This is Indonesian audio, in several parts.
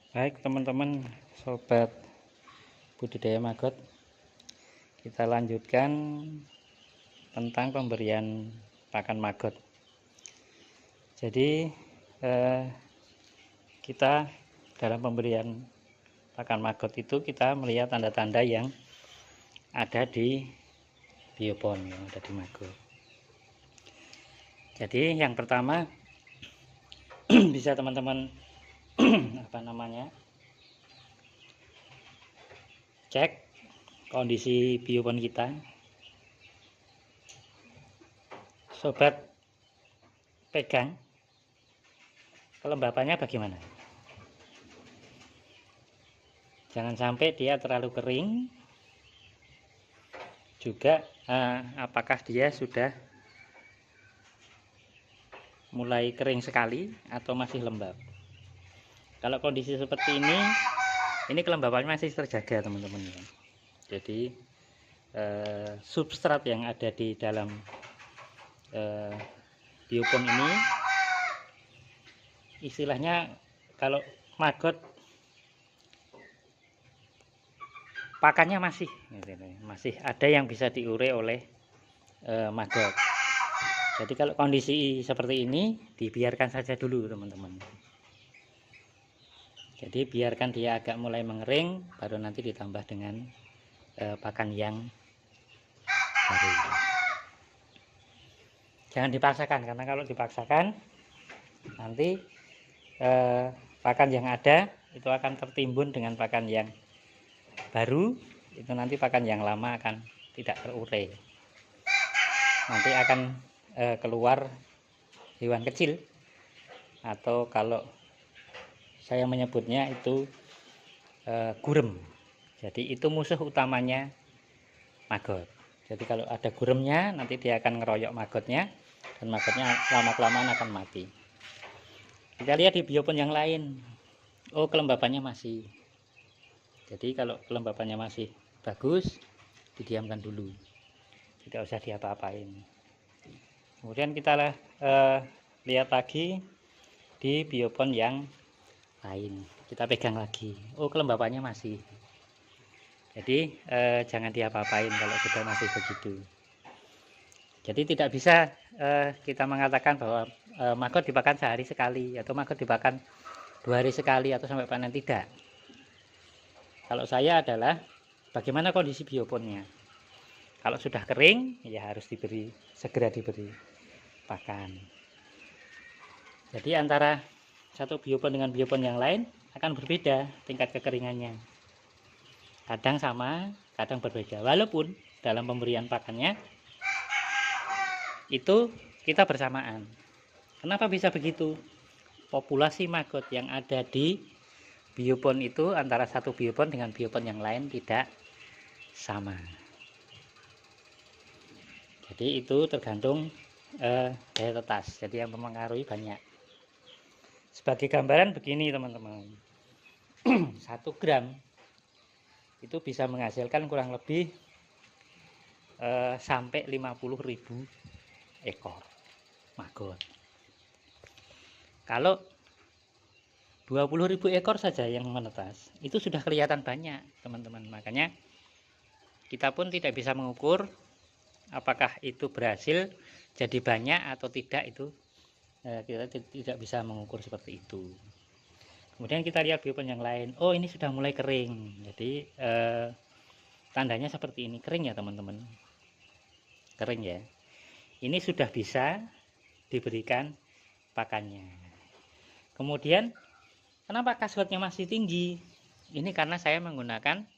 Baik teman-teman sobat budidaya maggot, kita lanjutkan tentang pemberian pakan maggot. Jadi kita dalam pemberian pakan maggot itu kita melihat tanda-tanda yang ada di biopon, yang ada di maggot. Jadi yang pertama bisa teman-teman cek kondisi biopon kita. Sobat pegang kelembapannya bagaimana, jangan sampai dia terlalu kering, juga apakah dia sudah mulai kering sekali atau masih lembab. Kalau kondisi seperti ini kelembapannya masih terjaga teman-teman. Jadi substrat yang ada di dalam biopon ini istilahnya, kalau maggot pakannya masih ada yang bisa diurai oleh maggot. Jadi kalau kondisi seperti ini dibiarkan saja dulu teman-teman. Jadi biarkan dia agak mulai mengering, baru nanti ditambah dengan pakan yang baru. Jangan dipaksakan, karena kalau dipaksakan nanti pakan yang ada itu akan tertimbun dengan pakan yang baru, itu nanti pakan yang lama akan tidak terurai. Nanti akan keluar hewan kecil, atau kalau saya menyebutnya itu gurem. Jadi itu musuh utamanya maggot. Jadi kalau ada guremnya, nanti dia akan ngeroyok maggotnya, dan maggotnya lama-kelamaan akan mati. Kita lihat di biopon yang lain, oh kelembapannya masih. Jadi kalau kelembapannya masih bagus, didiamkan dulu, tidak usah diapa-apain. Kemudian kita lihat lagi di biopon yang lain, kita pegang lagi, oh kelembapannya masih. Jadi jangan diapa-apain kalau sudah masih begitu. Jadi tidak bisa kita mengatakan bahwa maggot dipakan sehari sekali, atau maggot dipakan 2 hari sekali, atau sampai panen, tidak. Kalau saya adalah bagaimana kondisi bioponnya. Kalau sudah kering, ya harus segera diberi pakan. Jadi antara satu biopon dengan biopon yang lain akan berbeda tingkat kekeringannya. Kadang sama, kadang berbeda. Walaupun dalam pemberian pakannya itu kita bersamaan. Kenapa bisa begitu? Populasi maggot yang ada di biopon itu antara satu biopon dengan biopon yang lain tidak sama. Jadi itu tergantung daya tetas. Jadi yang mempengaruhi banyak. Sebagai gambaran begini teman-teman, 1 gram itu bisa menghasilkan kurang lebih sampai 50.000 ekor maggot. Kalau 20.000 ekor saja yang menetas, itu sudah kelihatan banyak teman-teman. Makanya kita pun tidak bisa mengukur apakah itu berhasil jadi banyak atau tidak, itu kita tidak bisa mengukur seperti itu. Kemudian kita lihat biopon yang lain, oh ini sudah mulai kering. Jadi tandanya seperti ini, kering ya teman-teman, kering ya. Ini sudah bisa diberikan pakannya. Kemudian kenapa kasutnya masih tinggi? Ini karena saya menggunakan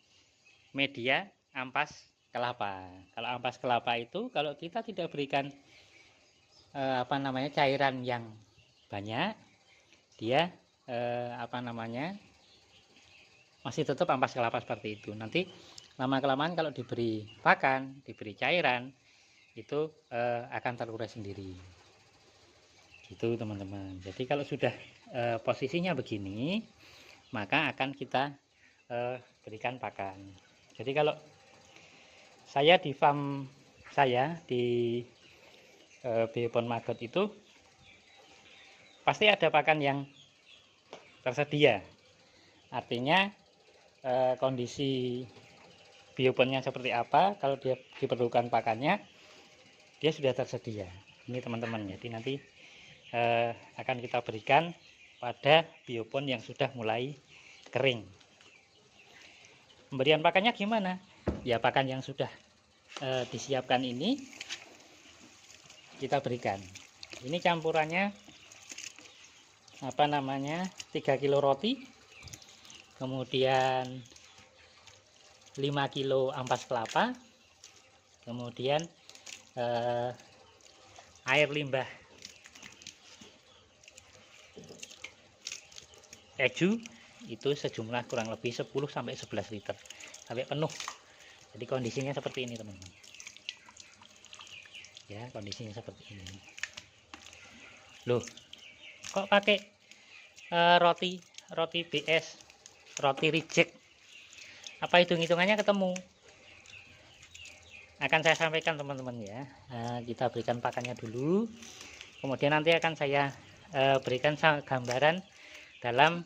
media ampas kelapa. Kalau ampas kelapa itu kalau kita tidak berikan cairan yang banyak, dia masih tetap ampas kelapa seperti itu. Nanti lama-kelamaan kalau diberi pakan, diberi cairan, itu akan terurai sendiri. Gitu teman-teman. Jadi kalau sudah posisinya begini, maka akan kita berikan pakan. Jadi kalau saya di farm saya di biopon maggot itu pasti ada pakan yang tersedia. Artinya kondisi bioponnya seperti apa, kalau dia diperlukan pakannya, dia sudah tersedia. Ini teman-teman, jadi nanti akan kita berikan pada biopon yang sudah mulai kering. Pemberian pakannya gimana? Ya pakan yang sudah disiapkan ini kita berikan. Ini campurannya 3 kilo roti, kemudian 5 kilo ampas kelapa, kemudian air limbah keju itu sejumlah kurang lebih 10-11 liter sampai penuh. Jadi kondisinya seperti ini teman-teman ya, kondisinya seperti ini. Loh, kok pakai roti BS, roti reject? Apa hitung-hitungannya ketemu? Akan saya sampaikan teman-teman ya. Kita berikan pakannya dulu, kemudian nanti akan saya berikan gambaran dalam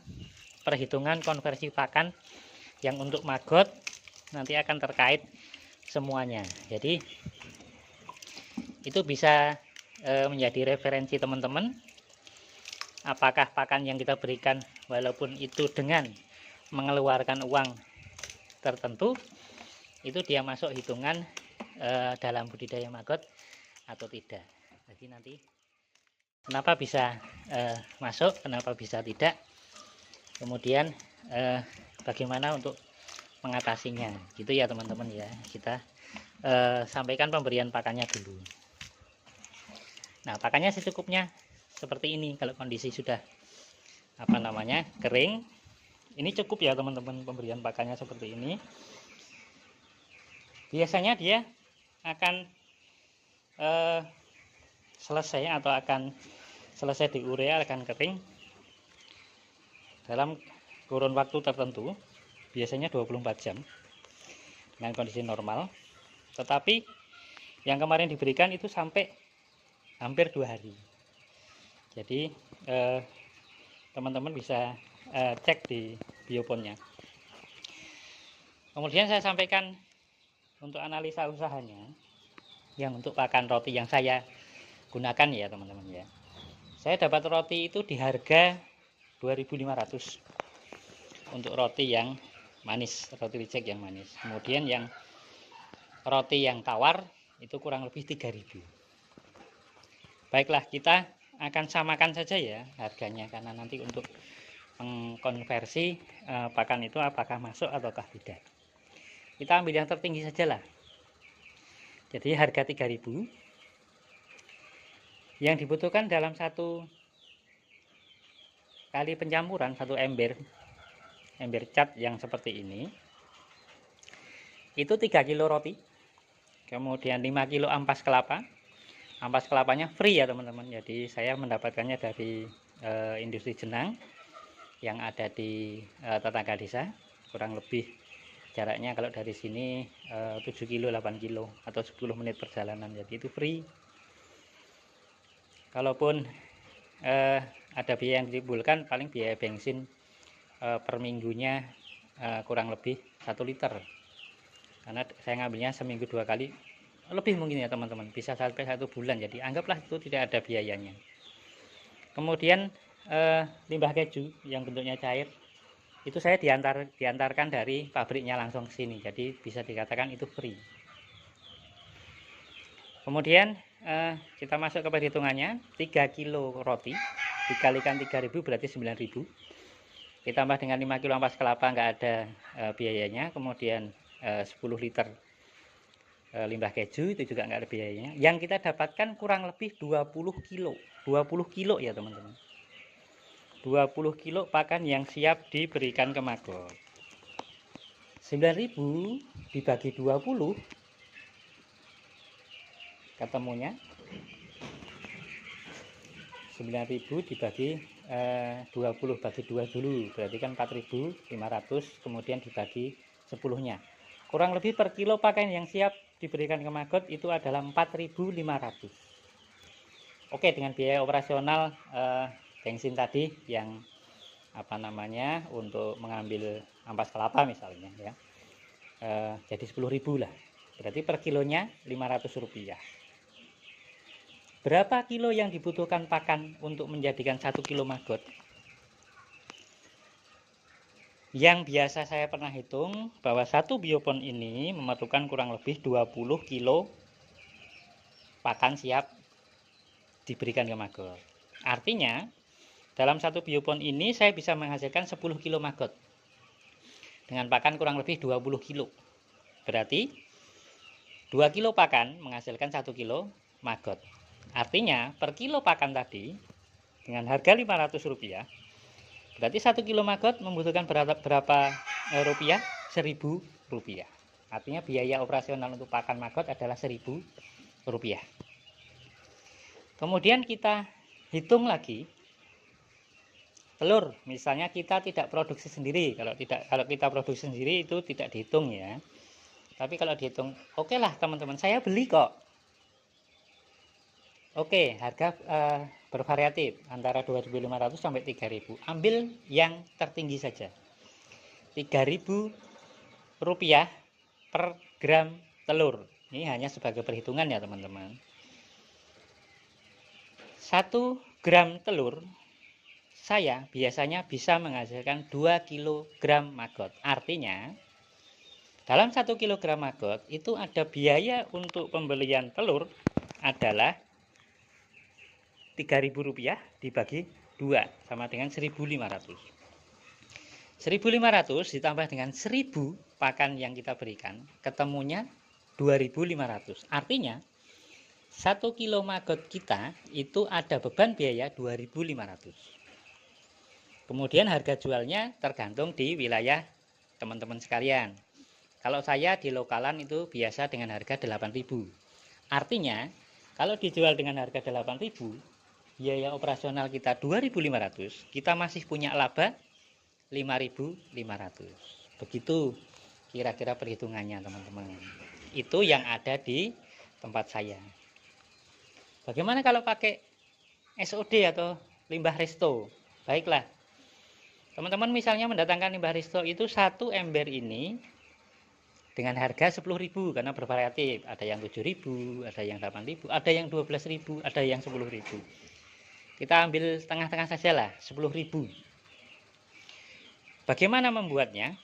perhitungan konversi pakan yang untuk maggot nanti akan terkait semuanya. Jadi itu bisa menjadi referensi teman-teman, apakah pakan yang kita berikan walaupun itu dengan mengeluarkan uang tertentu, itu dia masuk hitungan dalam budidaya maggot atau tidak. Jadi nanti kenapa bisa masuk, kenapa bisa tidak, kemudian bagaimana untuk mengatasinya, gitu ya teman-teman ya. Kita sampaikan pemberian pakannya dulu. Nah, pakannya secukupnya seperti ini. Kalau kondisi sudah kering, ini cukup ya teman-teman, pemberian pakannya seperti ini. Biasanya dia akan selesai atau akan selesai di urea, akan kering dalam kurun waktu tertentu, biasanya 24 jam dengan kondisi normal. Tetapi yang kemarin diberikan itu sampai hampir 2 hari. Jadi teman-teman bisa cek di bioponnya. Kemudian saya sampaikan untuk analisa usahanya yang untuk pakan roti yang saya gunakan ya teman-teman ya. Saya dapat roti itu di harga 2.500 untuk roti yang manis, roti reject yang manis. Kemudian yang roti yang tawar itu kurang lebih 3.000. Baiklah, kita akan samakan saja ya harganya, karena nanti untuk mengkonversi pakan itu apakah masuk ataukah tidak. Kita ambil yang tertinggi saja lah. Jadi harga 3.000 yang dibutuhkan dalam satu kali pencampuran, satu ember cat yang seperti ini, itu 3 kilo roti, kemudian 5 kilo ampas kelapa. Ampas kelapanya free ya teman-teman, jadi saya mendapatkannya dari industri jenang yang ada di tetangga desa. Kurang lebih jaraknya kalau dari sini 7 kilo 8 kilo atau 10 menit perjalanan, jadi itu free. Kalaupun ada biaya yang ditimbulkan, paling biaya bensin per minggunya kurang lebih 1 liter, karena saya ngambilnya seminggu 2 kali, lebih mungkin ya teman-teman, bisa sampai 1 bulan. Jadi anggaplah itu tidak ada biayanya. Kemudian limbah keju yang bentuknya cair itu saya diantarkan dari pabriknya langsung ke sini, jadi bisa dikatakan itu free. Kemudian kita masuk ke perhitungannya. 3 kilo roti dikalikan 3.000 berarti 9.000, ditambah dengan 5 kilo ampas kelapa, nggak ada biayanya. Kemudian 10 liter limbah keju itu juga nggak ada biayanya. Yang kita dapatkan kurang lebih 20 kilo ya teman-teman, 20 kilo pakan yang siap diberikan ke maggot. 9.000 dibagi 20 ketemunya 9.000 dibagi 20 bagi 2 dulu, berarti kan 4.500, kemudian dibagi 10-nya, kurang lebih per kilo pakan yang siap diberikan ke maggot itu adalah 4.500. Oke, dengan biaya operasional bensin tadi yang untuk mengambil ampas kelapa misalnya ya, jadi 10.000 lah, berarti per kilonya Rp500. Berapa kilo yang dibutuhkan pakan untuk menjadikan 1 kilo maggot? Yang biasa saya pernah hitung bahwa satu biopon ini memerlukan kurang lebih 20 kilo pakan siap diberikan ke maggot. Artinya dalam satu biopon ini saya bisa menghasilkan 10 kilo maggot dengan pakan kurang lebih 20 kilo. Berarti 2 kilo pakan menghasilkan 1 kilo maggot. Artinya per kilo pakan tadi dengan harga Rp500, berarti 1 kilo maggot membutuhkan berapa rupiah? Rp1.000. Artinya biaya operasional untuk pakan maggot adalah Rp1.000. Kemudian kita hitung lagi telur. Misalnya kita tidak produksi sendiri. Kalau kita produksi sendiri itu tidak dihitung ya. Tapi kalau dihitung, oke lah teman-teman, saya beli kok. Oke, harga bervariatif antara 2.500 sampai 3.000. Ambil yang tertinggi saja. Rp3.000 per gram telur. Ini hanya sebagai perhitungan ya teman-teman. 1 gram telur saya biasanya bisa menghasilkan 2 kg maggot. Artinya dalam 1 kg maggot itu ada biaya untuk pembelian telur adalah Rp3.000 dibagi 2 sama dengan 1.500. 1.500 ditambah dengan 1.000 pakan yang kita berikan, ketemunya 2.500. Artinya 1 kilo maggot kita itu ada beban biaya 2.500. Kemudian harga jualnya tergantung di wilayah teman-teman sekalian. Kalau saya di lokalan itu biasa dengan harga 8.000. Artinya kalau dijual dengan harga 8.000, biaya operasional kita 2.500, kita masih punya laba 5.500. Begitu kira-kira perhitungannya teman-teman. Itu yang ada di tempat saya. Bagaimana kalau pakai SOD atau limbah resto? Baiklah, teman-teman misalnya mendatangkan limbah resto itu 1 ember ini dengan harga 10.000 karena bervariatif. Ada yang 7.000, ada yang 8.000, ada yang 12.000, ada yang 10.000. Kita ambil tengah-tengah saja lah, 10.000. Bagaimana membuatnya?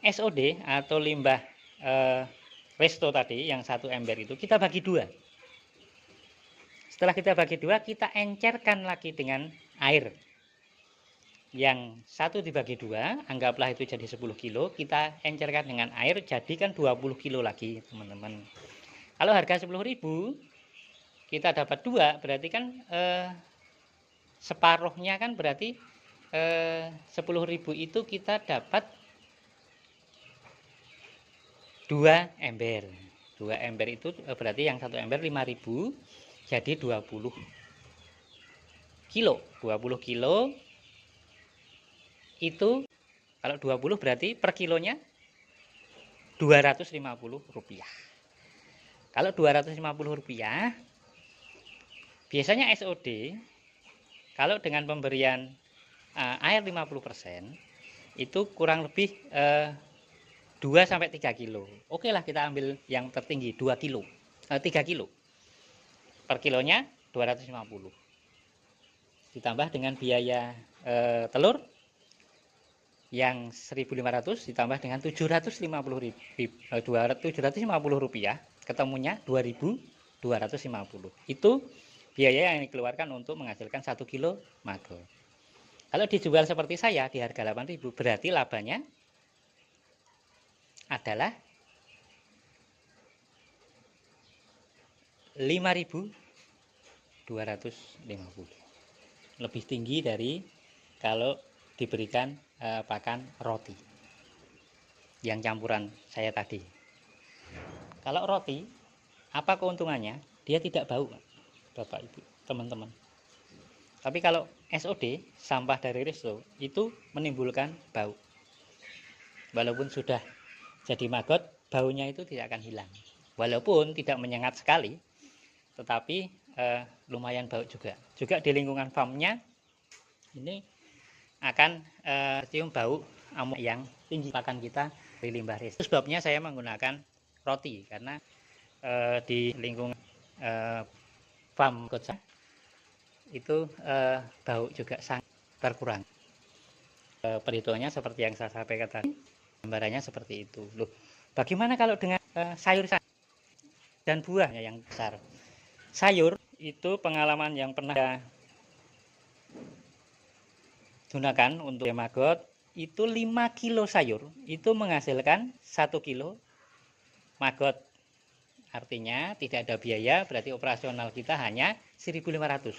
SOD atau limbah resto tadi yang 1 ember itu kita bagi 2. Setelah kita bagi 2, kita encerkan lagi dengan air. Yang 1 dibagi 2, anggaplah itu jadi 10 kilo, kita encerkan dengan air, jadikan 20 kilo lagi teman-teman. Kalau harga 10.000, kita dapat 2, berarti kan separuhnya kan berarti 10.000 itu kita dapat 2 ember. 2 ember itu berarti yang 1 ember 5.000, jadi 20 kilo. 20 kilo itu kalau 20 berarti per kilonya Rp250. Kalau Rp250, biasanya SOD kalau dengan pemberian air 50% itu kurang lebih 2-3 kilo. Oke lah, kita ambil yang tertinggi 2 kilo, 3 kilo. Per kilonya 250. Ditambah dengan biaya telur yang 1.500 ditambah dengan 750 rupiah, ketemunya 2.250. Itu biaya yang dikeluarkan untuk menghasilkan 1 kilo maggot. Kalau dijual seperti saya di harga 8.000, berarti labanya adalah 5.250. Lebih tinggi dari kalau diberikan pakan roti yang campuran saya tadi. Kalau roti, apa keuntungannya? Dia tidak bau, Bapak Ibu, teman-teman. Tapi kalau SOD, sampah dari resto, itu menimbulkan bau. Walaupun sudah jadi maggot, baunya itu tidak akan hilang. Walaupun tidak menyengat sekali, tetapi lumayan bau juga. Juga di lingkungan farmnya ini akan cium bau amoniak yang tinggi pakan kita dari limbah res. Itu sebabnya saya menggunakan roti, karena di lingkungan farm Gotsa itu bau juga sangat berkurang. Perhitungannya seperti yang saya sampaikan tadi, gambarannya seperti itu. Loh, bagaimana kalau dengan sayur dan buahnya yang besar? Sayur itu pengalaman yang pernah gunakan untuk maggot itu 5 kilo sayur itu menghasilkan 1 kilo maggot. Artinya tidak ada biaya, berarti operasional kita hanya 1.500.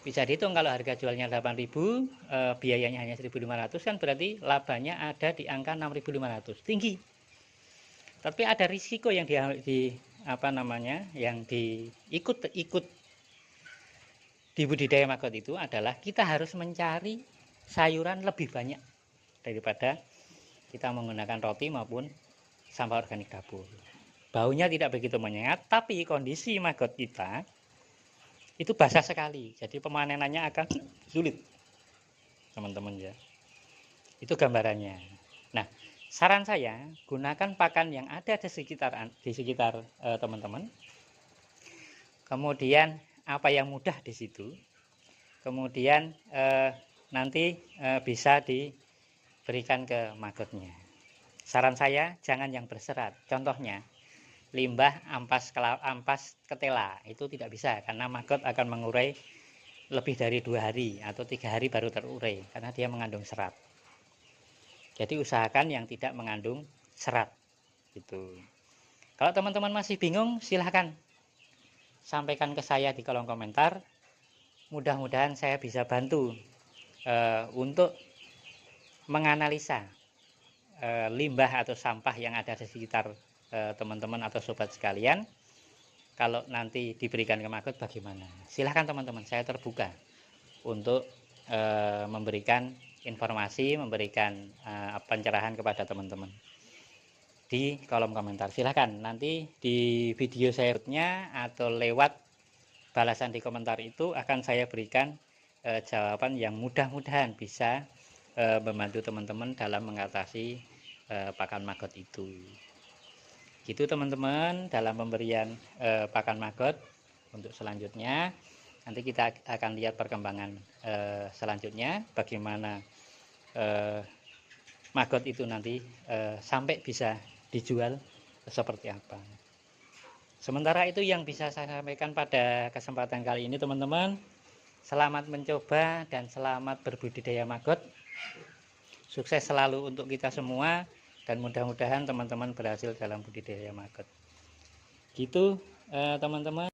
Bisa dihitung kalau harga jualnya 8.000, biayanya hanya 1.500, kan berarti labanya ada di angka 6.500. Tinggi. Tapi ada risiko yang yang ikut di budidaya maggot itu adalah kita harus mencari sayuran lebih banyak daripada kita menggunakan roti maupun sampah organik dapur. Baunya tidak begitu menyengat, tapi kondisi maggot kita itu basah sekali, jadi pemanenannya akan sulit, teman-teman ya. Itu gambarannya. Nah, saran saya gunakan pakan yang ada di sekitar teman-teman. Kemudian apa yang mudah di situ, kemudian nanti bisa diberikan ke maggotnya. Saran saya jangan yang berserat. Contohnya limbah ampas ketela itu tidak bisa, karena maggot akan mengurai lebih dari 2 hari atau 3 hari baru terurai, karena dia mengandung serat. Jadi usahakan yang tidak mengandung serat gitu. Kalau teman-teman masih bingung, silahkan sampaikan ke saya di kolom komentar. Mudah-mudahan saya bisa bantu untuk menganalisa limbah atau sampah yang ada di sekitar teman-teman atau sobat sekalian. Kalau nanti diberikan ke maggot bagaimana? Silahkan teman-teman, saya terbuka untuk memberikan informasi, memberikan pencerahan kepada teman-teman di kolom komentar. Silahkan nanti di video selanjutnya atau lewat balasan di komentar itu akan saya berikan jawaban yang mudah-mudahan bisa membantu teman-teman dalam mengatasi pakan maggot itu. Gitu teman-teman, dalam pemberian pakan maggot untuk selanjutnya. Nanti kita akan lihat perkembangan selanjutnya, bagaimana maggot itu nanti sampai bisa dijual seperti apa. Sementara itu yang bisa saya sampaikan pada kesempatan kali ini teman-teman. Selamat mencoba dan selamat berbudidaya maggot. Sukses selalu untuk kita semua, dan mudah-mudahan teman-teman berhasil dalam budidaya maggot. Gitu teman-teman.